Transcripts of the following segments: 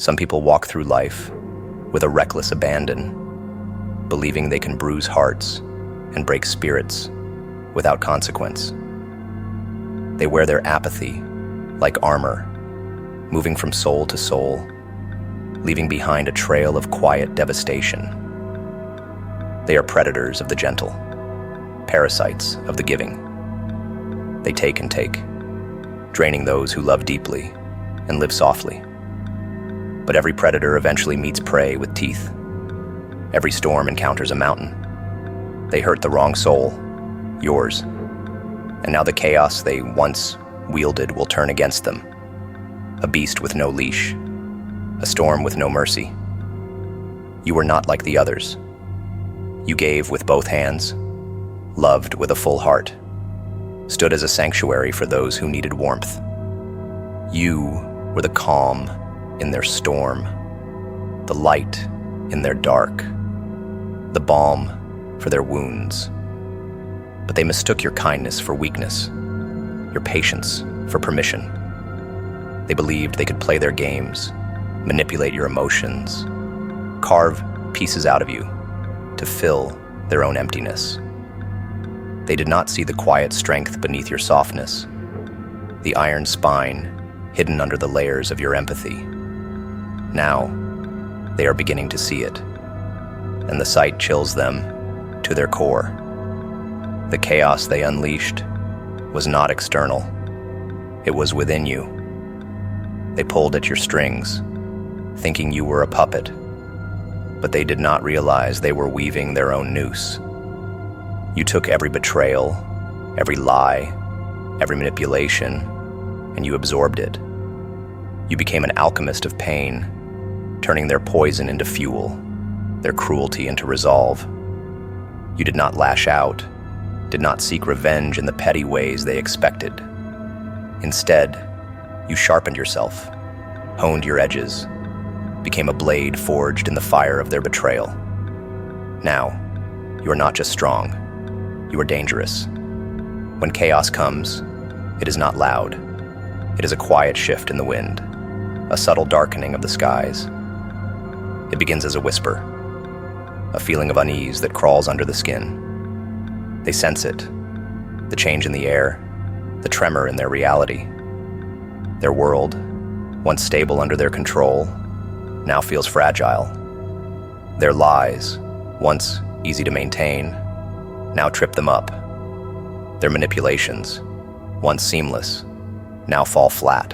Some people walk through life with a reckless abandon, believing they can bruise hearts and break spirits without consequence. They wear their apathy like armor, moving from soul to soul, leaving behind a trail of quiet devastation. They are predators of the gentle, parasites of the giving. They take and take, draining those who love deeply and live softly. But every predator eventually meets prey with teeth. Every storm encounters a mountain. They hurt the wrong soul, yours. And now the chaos they once wielded will turn against them. A beast with no leash, a storm with no mercy. You were not like the others. You gave with both hands, loved with a full heart, stood as a sanctuary for those who needed warmth. You were the calm in their storm, the light in their dark, the balm for their wounds. But they mistook your kindness for weakness, your patience for permission. They believed they could play their games, manipulate your emotions, carve pieces out of you to fill their own emptiness. They did not see the quiet strength beneath your softness, the iron spine hidden under the layers of your empathy. Now, they are beginning to see it, and the sight chills them to their core. The chaos they unleashed was not external. It was within you. They pulled at your strings, thinking you were a puppet, but they did not realize they were weaving their own noose. You took every betrayal, every lie, every manipulation, and you absorbed it. You became an alchemist of pain, turning their poison into fuel, their cruelty into resolve. You did not lash out, did not seek revenge in the petty ways they expected. Instead, you sharpened yourself, honed your edges, became a blade forged in the fire of their betrayal. Now, you are not just strong, you are dangerous. When chaos comes, it is not loud. It is a quiet shift in the wind, a subtle darkening of the skies. It begins as a whisper, a feeling of unease that crawls under the skin. They sense it, the change in the air, the tremor in their reality. Their world, once stable under their control, now feels fragile. Their lies, once easy to maintain, now trip them up. Their manipulations, once seamless, now fall flat.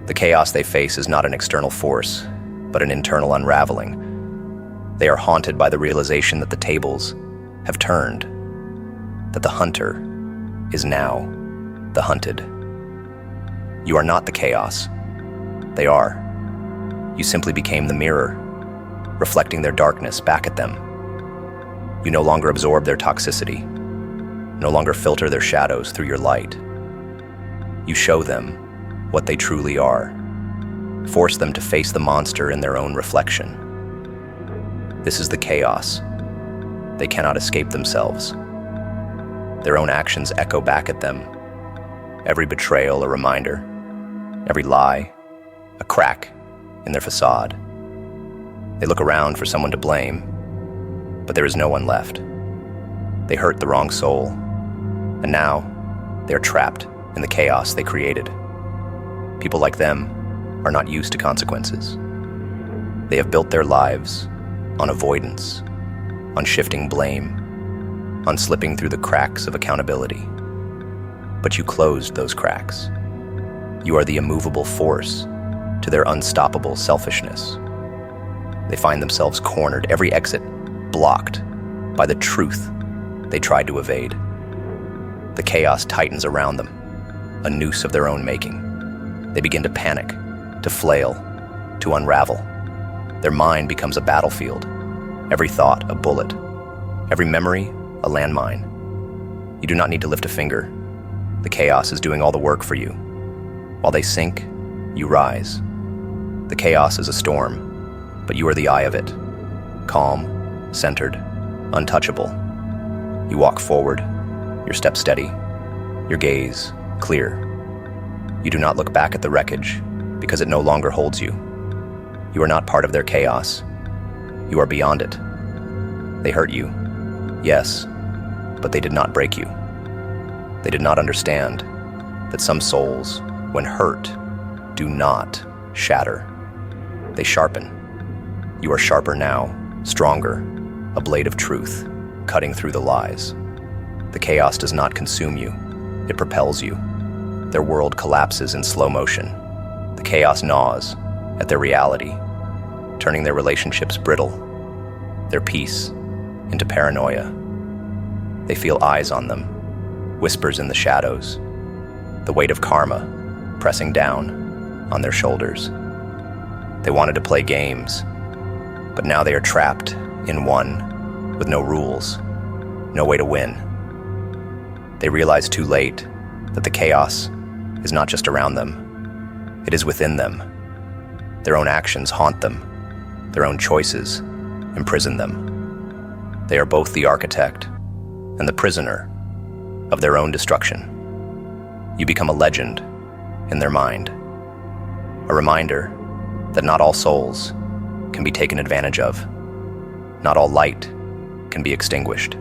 The chaos they face is not an external force, but an internal unraveling. They are haunted by the realization that the tables have turned, that the hunter is now the hunted. You are not the chaos. They are. You simply became the mirror, reflecting their darkness back at them. You no longer absorb their toxicity, no longer filter their shadows through your light. You show them what they truly are, force them to face the monster in their own reflection. This is the chaos. They cannot escape themselves. Their own actions echo back at them. Every betrayal a reminder, every lie a crack in their facade. They look around for someone to blame, but there is no one left. They hurt the wrong soul, and now they are trapped in the chaos they created. People like them are not used to consequences. They have built their lives on avoidance, on shifting blame, on slipping through the cracks of accountability. But you closed those cracks. You are the immovable force to their unstoppable selfishness. They find themselves cornered, every exit blocked by the truth they tried to evade. The chaos tightens around them, a noose of their own making. They begin to panic, to flail, to unravel. Their mind becomes a battlefield, every thought a bullet, every memory a landmine. You do not need to lift a finger. The chaos is doing all the work for you. While they sink, you rise. The chaos is a storm, but you are the eye of it, calm, centered, untouchable. You walk forward, your step steady, your gaze clear. You do not look back at the wreckage because it no longer holds you. You are not part of their chaos. You are beyond it. They hurt you, yes, but they did not break you. They did not understand that some souls, when hurt, do not shatter. They sharpen. You are sharper now, stronger, a blade of truth, cutting through the lies. The chaos does not consume you. It propels you. Their world collapses in slow motion. The chaos gnaws at their reality, turning their relationships brittle, their peace into paranoia. They feel eyes on them, whispers in the shadows, the weight of karma pressing down on their shoulders. They wanted to play games, but now they are trapped in one with no rules, no way to win. They realize too late that the chaos is not just around them, it is within them. Their own actions haunt them, their own choices imprison them. They are both the architect and the prisoner of their own destruction. You become a legend in their mind, a reminder that not all souls can be taken advantage of. Not all light can be extinguished.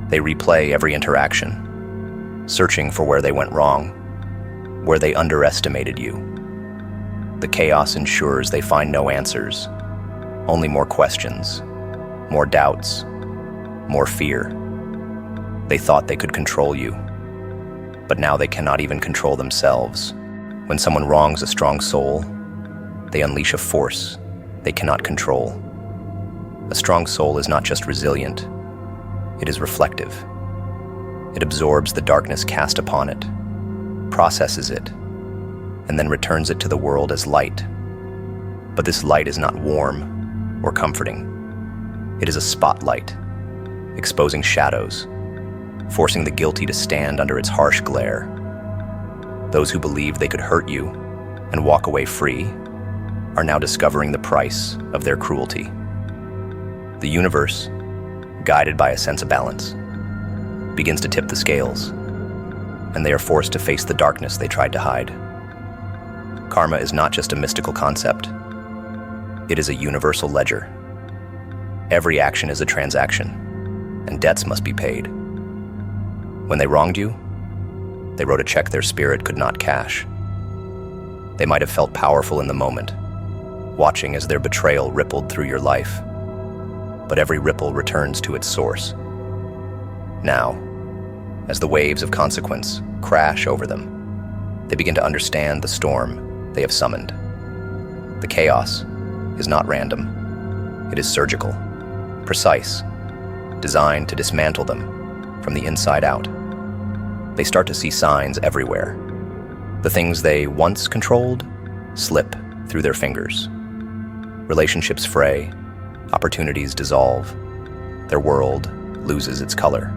They replay every interaction, searching for where they went wrong, where they underestimated you. The chaos ensures they find no answers, only more questions, more doubts, more fear. They thought they could control you, but now they cannot even control themselves. When someone wrongs a strong soul, they unleash a force they cannot control. A strong soul is not just resilient, it is reflective. It absorbs the darkness cast upon it, processes it, and then returns it to the world as light. But this light is not warm or comforting. It is a spotlight, exposing shadows, forcing the guilty to stand under its harsh glare. Those who believed they could hurt you and walk away free are now discovering the price of their cruelty. The universe, guided by a sense of balance, begins to tip the scales, and they are forced to face the darkness they tried to hide. Karma is not just a mystical concept. It is a universal ledger. Every action is a transaction, and debts must be paid. When they wronged you, they wrote a check their spirit could not cash. They might have felt powerful in the moment, watching as their betrayal rippled through your life. But every ripple returns to its source. Now, as the waves of consequence crash over them, they begin to understand the storm they have summoned. The chaos is not random. It is surgical, precise, designed to dismantle them from the inside out. They start to see signs everywhere. The things they once controlled slip through their fingers. Relationships fray, opportunities dissolve, their world loses its color.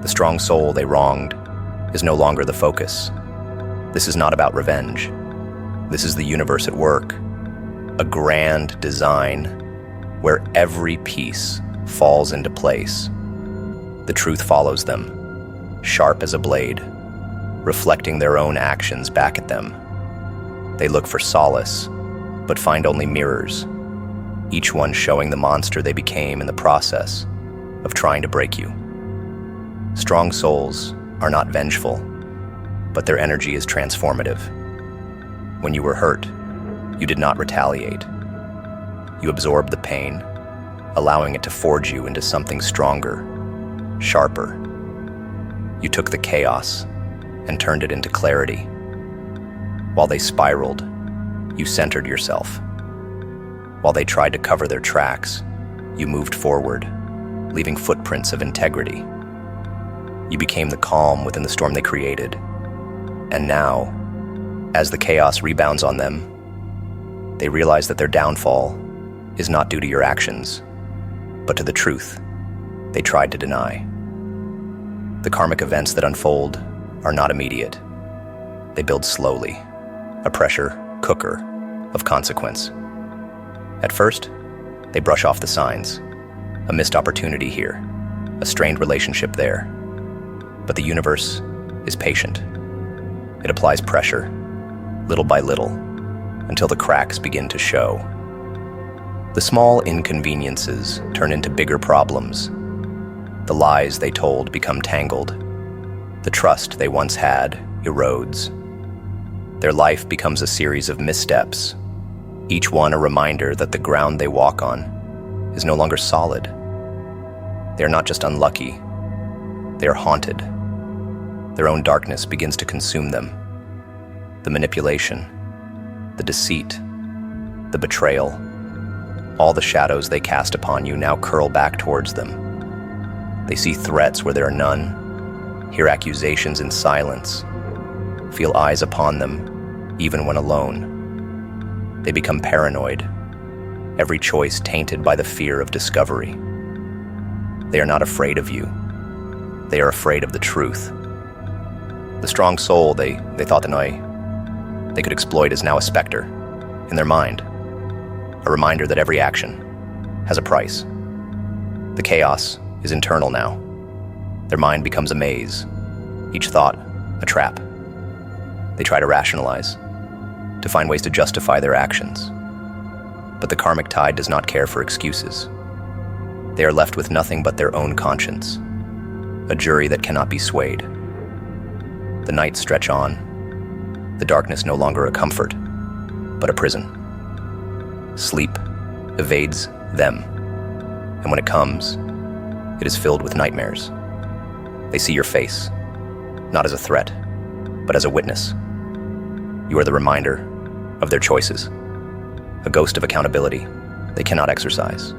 The strong soul they wronged is no longer the focus. This is not about revenge. This is the universe at work, a grand design where every piece falls into place. The truth follows them, sharp as a blade, reflecting their own actions back at them. They look for solace, but find only mirrors, each one showing the monster they became in the process of trying to break you. Strong souls are not vengeful, but their energy is transformative. When you were hurt, you did not retaliate. You absorbed the pain, allowing it to forge you into something stronger, sharper. You took the chaos and turned it into clarity. While they spiraled, you centered yourself. While they tried to cover their tracks, you moved forward, leaving footprints of integrity. You became the calm within the storm they created. And now, as the chaos rebounds on them, they realize that their downfall is not due to your actions, but to the truth they tried to deny. The karmic events that unfold are not immediate. They build slowly, a pressure cooker of consequence. At first, they brush off the signs, a missed opportunity here, a strained relationship there. But the universe is patient. It applies pressure, little by little, until the cracks begin to show. The small inconveniences turn into bigger problems. The lies they told become tangled. The trust they once had erodes. Their life becomes a series of missteps, each one a reminder that the ground they walk on is no longer solid. They are not just unlucky, they are haunted. Their own darkness begins to consume them. The manipulation, the deceit, the betrayal, all the shadows they cast upon you now curl back towards them. They see threats where there are none, hear accusations in silence, feel eyes upon them even when alone. They become paranoid, every choice tainted by the fear of discovery. They are not afraid of you. They are afraid of the truth. The strong soul they thought they could exploit is now a specter in their mind, a reminder that every action has a price. The chaos is internal now. Their mind becomes a maze, each thought a trap. They try to rationalize, to find ways to justify their actions. But the karmic tide does not care for excuses. They are left with nothing but their own conscience, a jury that cannot be swayed. The nights stretch on, the darkness no longer a comfort, but a prison. Sleep evades them, and when it comes, it is filled with nightmares. They see your face, not as a threat, but as a witness. You are the reminder of their choices, a ghost of accountability they cannot exercise.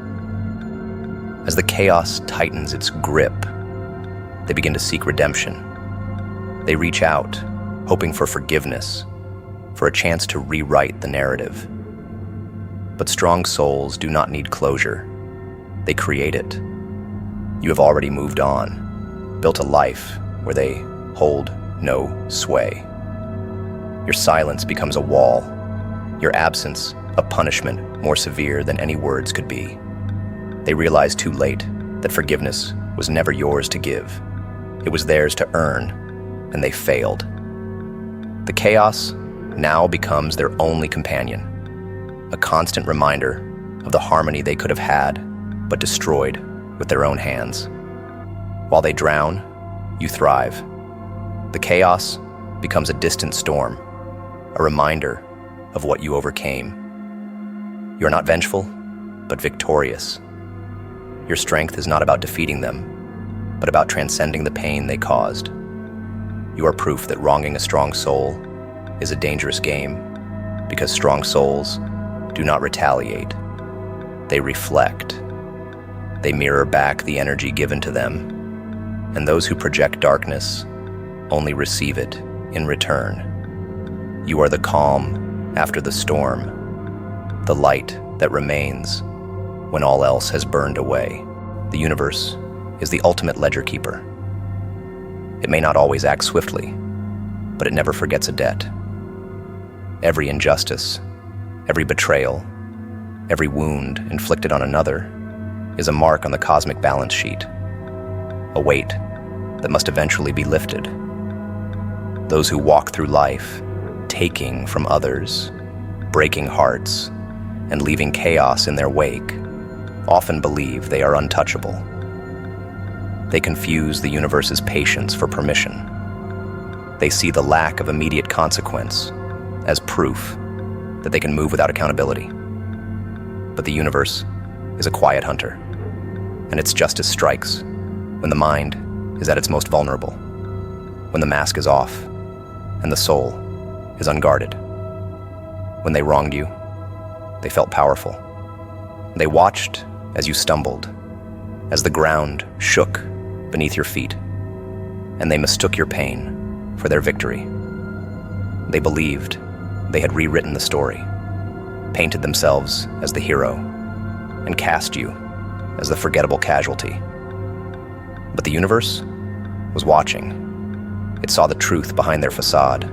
As the chaos tightens its grip, they begin to seek redemption. They reach out, hoping for forgiveness, for a chance to rewrite the narrative. But strong souls do not need closure. They create it. You have already moved on, built a life where they hold no sway. Your silence becomes a wall, your absence a punishment more severe than any words could be. They realize too late that forgiveness was never yours to give. It was theirs to earn, and they failed. The chaos now becomes their only companion, a constant reminder of the harmony they could have had, but destroyed with their own hands. While they drown, you thrive. The chaos becomes a distant storm, a reminder of what you overcame. You are not vengeful, but victorious. Your strength is not about defeating them, but about transcending the pain they caused. You are proof that wronging a strong soul is a dangerous game, because strong souls do not retaliate. They reflect. They mirror back the energy given to them, and those who project darkness only receive it in return. You are the calm after the storm, the light that remains when all else has burned away. The universe is the ultimate ledger keeper. It may not always act swiftly, but it never forgets a debt. Every injustice, every betrayal, every wound inflicted on another is a mark on the cosmic balance sheet, a weight that must eventually be lifted. Those who walk through life, taking from others, breaking hearts, and leaving chaos in their wake, often believe they are untouchable. They confuse the universe's patience for permission. They see the lack of immediate consequence as proof that they can move without accountability. But the universe is a quiet hunter, and its justice strikes when the mind is at its most vulnerable, when the mask is off and the soul is unguarded. When they wronged you, they felt powerful. They watched as you stumbled, as the ground shook beneath your feet, and they mistook your pain for their victory. They believed they had rewritten the story, painted themselves as the hero, and cast you as the forgettable casualty. But the universe was watching. It saw the truth behind their facade,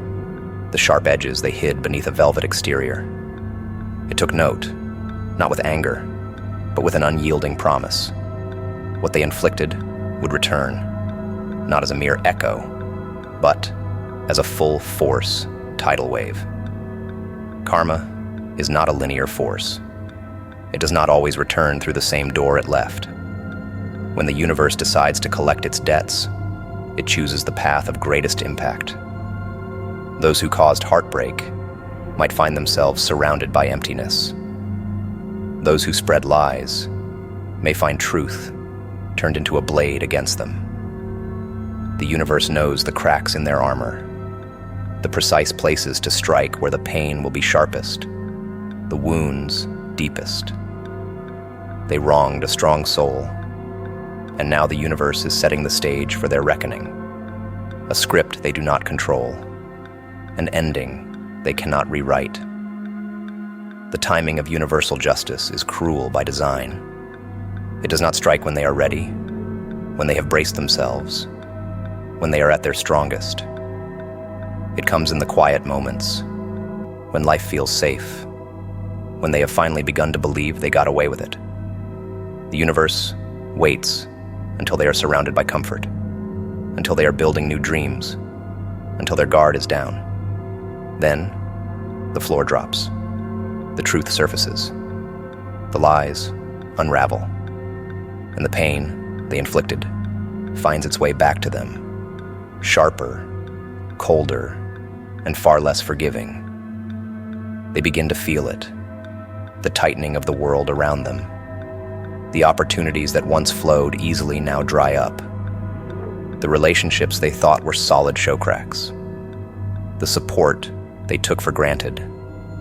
the sharp edges they hid beneath a velvet exterior. It took note, not with anger, but with an unyielding promise. What they inflicted would return, not as a mere echo, but as a full-force tidal wave. Karma is not a linear force. It does not always return through the same door it left. When the universe decides to collect its debts, it chooses the path of greatest impact. Those who caused heartbreak might find themselves surrounded by emptiness. Those who spread lies may find truth turned into a blade against them. The universe knows the cracks in their armor, the precise places to strike where the pain will be sharpest, the wounds deepest. They wronged a strong soul, and now the universe is setting the stage for their reckoning. A script they do not control, an ending they cannot rewrite. The timing of universal justice is cruel by design. It does not strike when they are ready, when they have braced themselves, when they are at their strongest. It comes in the quiet moments, when life feels safe, when they have finally begun to believe they got away with it. The universe waits until they are surrounded by comfort, until they are building new dreams, until their guard is down. Then, the floor drops. The truth surfaces. The lies unravel. And the pain they inflicted finds its way back to them, sharper, colder, and far less forgiving. They begin to feel it, the tightening of the world around them. The opportunities that once flowed easily now dry up. The relationships they thought were solid show cracks. The support they took for granted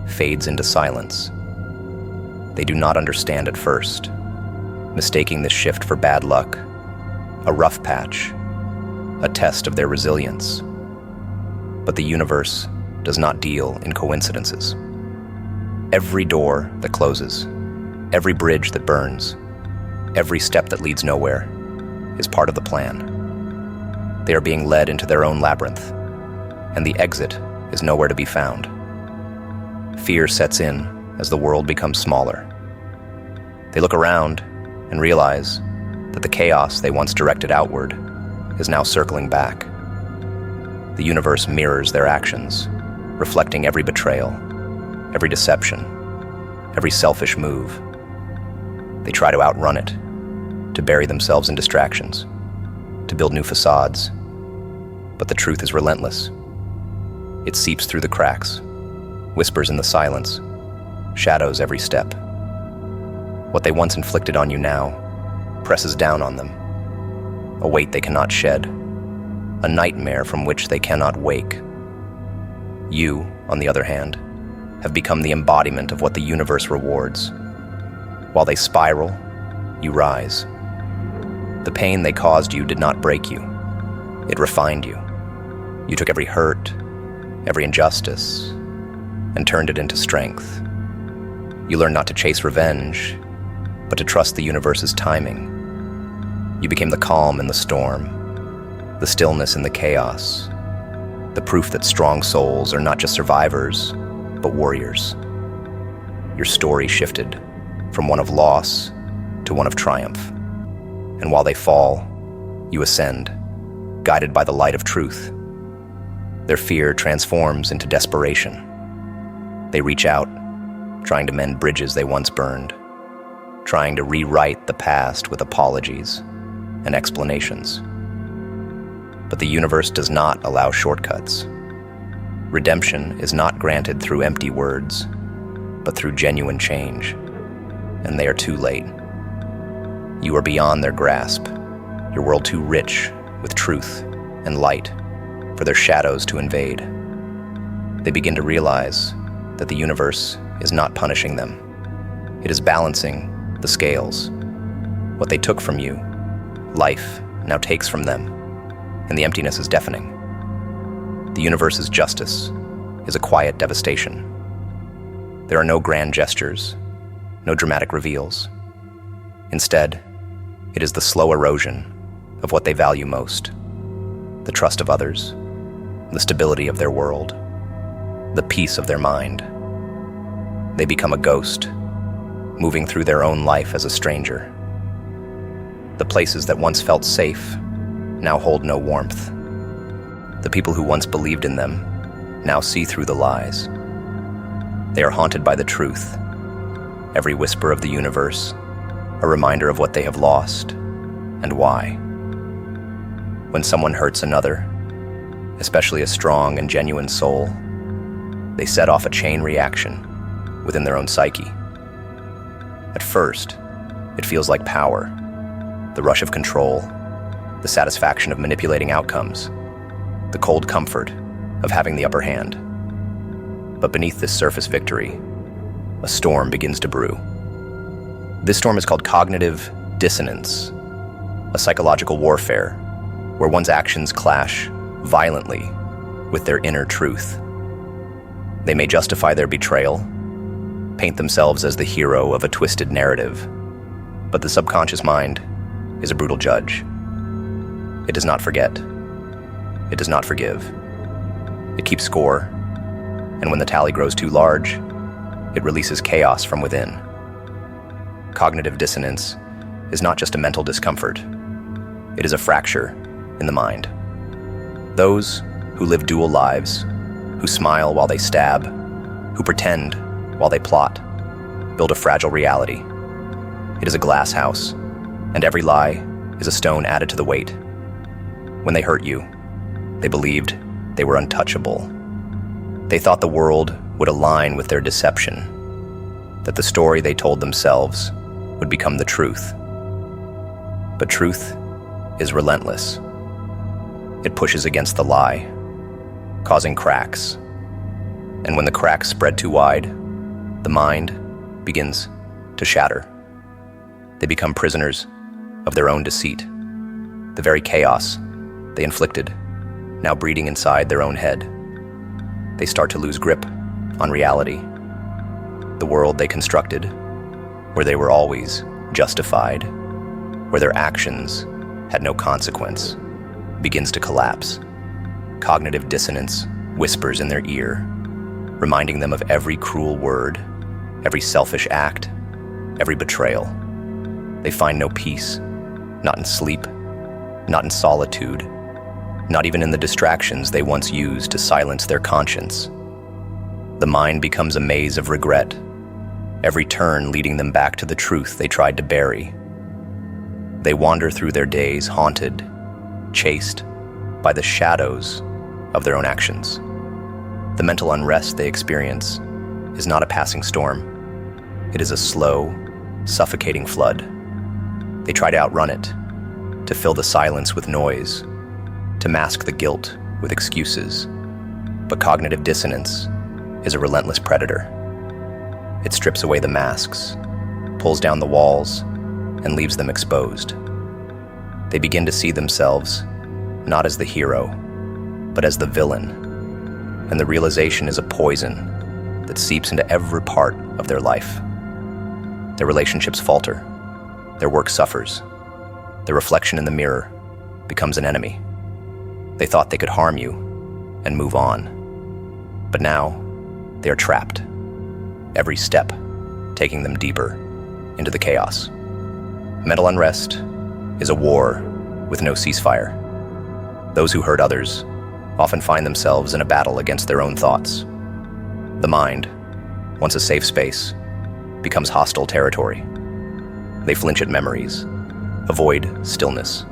fades into silence. They do not understand at first, mistaking this shift for bad luck, a rough patch, a test of their resilience. But the universe does not deal in coincidences. Every door that closes, every bridge that burns, every step that leads nowhere is part of the plan. They are being led into their own labyrinth, and the exit is nowhere to be found. Fear sets in as the world becomes smaller. They look around and realize that the chaos they once directed outward is now circling back. The universe mirrors their actions, reflecting every betrayal, every deception, every selfish move. They try to outrun it, to bury themselves in distractions, to build new facades. But the truth is relentless. It seeps through the cracks, whispers in the silence, shadows every step. What they once inflicted on you now presses down on them, a weight they cannot shed, a nightmare from which they cannot wake. You, on the other hand, have become the embodiment of what the universe rewards. While they spiral, you rise. The pain they caused you did not break you. It refined you. You took every hurt, every injustice, and turned it into strength. You learned not to chase revenge, but to trust the universe's timing. You became the calm in the storm, the stillness in the chaos, the proof that strong souls are not just survivors, but warriors. Your story shifted from one of loss to one of triumph. And while they fall, you ascend, guided by the light of truth. Their fear transforms into desperation. They reach out, trying to mend bridges they once burned, trying to rewrite the past with apologies and explanations. But the universe does not allow shortcuts. Redemption is not granted through empty words, but through genuine change, and they are too late. You are beyond their grasp, your world too rich with truth and light for their shadows to invade. They begin to realize that the universe is not punishing them. It is balancing the scales. What they took from you, life now takes from them, and the emptiness is deafening. The universe's justice is a quiet devastation. There are no grand gestures, no dramatic reveals. Instead, it is the slow erosion of what they value most: the trust of others, the stability of their world, the peace of their mind. They become a ghost, moving through their own life as a stranger. The places that once felt safe now hold no warmth. The people who once believed in them now see through the lies. They are haunted by the truth, every whisper of the universe, a reminder of what they have lost and why. When someone hurts another, especially a strong and genuine soul, they set off a chain reaction within their own psyche. At first, it feels like power, the rush of control, the satisfaction of manipulating outcomes, the cold comfort of having the upper hand. But beneath this surface victory, a storm begins to brew. This storm is called cognitive dissonance, a psychological warfare where one's actions clash violently with their inner truth. They may justify their betrayal, paint themselves as the hero of a twisted narrative, but the subconscious mind is a brutal judge. It does not forget. It does not forgive. It keeps score, and when the tally grows too large, it releases chaos from within. Cognitive dissonance is not just a mental discomfort. It is a fracture in the mind. Those who live dual lives, who smile while they stab, who pretend while they plot, build a fragile reality. It is a glass house, and every lie is a stone added to the weight. When they hurt you, they believed they were untouchable. They thought the world would align with their deception, that the story they told themselves would become the truth. But truth is relentless. It pushes against the lie, causing cracks. And when the cracks spread too wide, the mind begins to shatter. They become prisoners of their own deceit, the very chaos they inflicted, now breeding inside their own head. They start to lose grip on reality. The world they constructed, where they were always justified, where their actions had no consequence, begins to collapse. Cognitive dissonance whispers in their ear, reminding them of every cruel word, every selfish act, every betrayal. They find no peace, not in sleep, not in solitude, not even in the distractions they once used to silence their conscience. The mind becomes a maze of regret, every turn leading them back to the truth they tried to bury. They wander through their days haunted, chased by the shadows of their own actions. The mental unrest they experience is not a passing storm. It is a slow, suffocating flood. They try to outrun it, to fill the silence with noise, to mask the guilt with excuses. But cognitive dissonance is a relentless predator. It strips away the masks, pulls down the walls, and leaves them exposed. They begin to see themselves not as the hero, but as the villain. And the realization is a poison that seeps into every part of their life. Their relationships falter, their work suffers, their reflection in the mirror becomes an enemy. They thought they could harm you and move on, but now they are trapped, every step taking them deeper into the chaos. Mental unrest is a war with no ceasefire. Those who hurt others often find themselves in a battle against their own thoughts. The mind, once a safe space, becomes hostile territory. They flinch at memories, avoid stillness,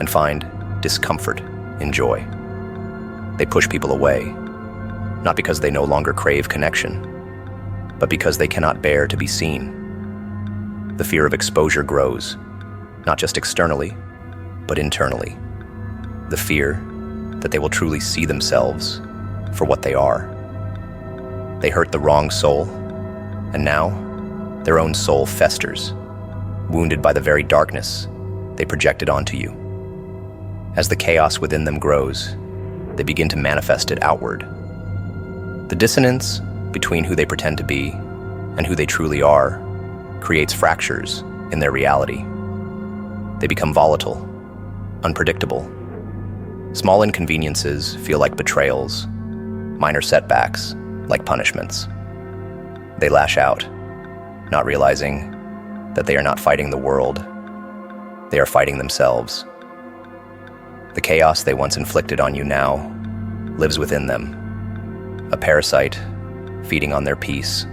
and find discomfort in joy. They push people away, not because they no longer crave connection, but because they cannot bear to be seen. The fear of exposure grows, not just externally, but internally. The fear that they will truly see themselves for what they are. They hurt the wrong soul, and now their own soul festers, wounded by the very darkness they projected onto you. As the chaos within them grows, they begin to manifest it outward. The dissonance between who they pretend to be and who they truly are creates fractures in their reality. They become volatile, unpredictable. Small inconveniences feel like betrayals, minor setbacks like punishments. They lash out, not realizing that they are not fighting the world, they are fighting themselves. The chaos they once inflicted on you now lives within them, a parasite feeding on their peace,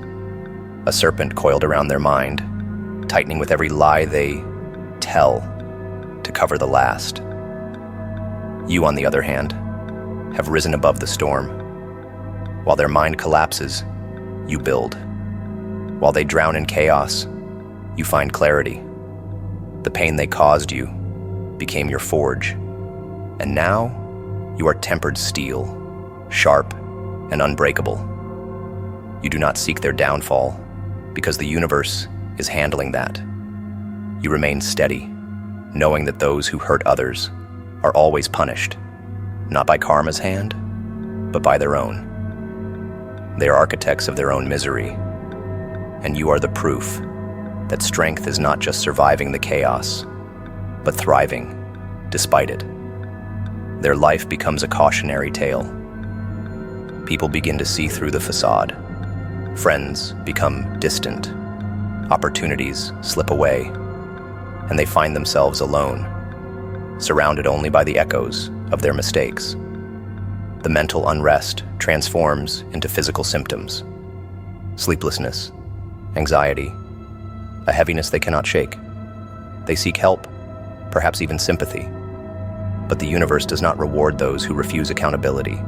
a serpent coiled around their mind, tightening with every lie they tell to cover the last. You, on the other hand, have risen above the storm. While their mind collapses, you build. While they drown in chaos, you find clarity. The pain they caused you became your forge. And now, you are tempered steel, sharp and unbreakable. You do not seek their downfall, because the universe is handling that. You remain steady, knowing that those who hurt others are always punished, not by karma's hand, but by their own. They are architects of their own misery, and you are the proof that strength is not just surviving the chaos, but thriving despite it. Their life becomes a cautionary tale. People begin to see through the facade. Friends become distant. Opportunities slip away, and they find themselves alone, surrounded only by the echoes of their mistakes. The mental unrest transforms into physical symptoms: sleeplessness, anxiety, a heaviness they cannot shake. They seek help, perhaps even sympathy, but the universe does not reward those who refuse accountability.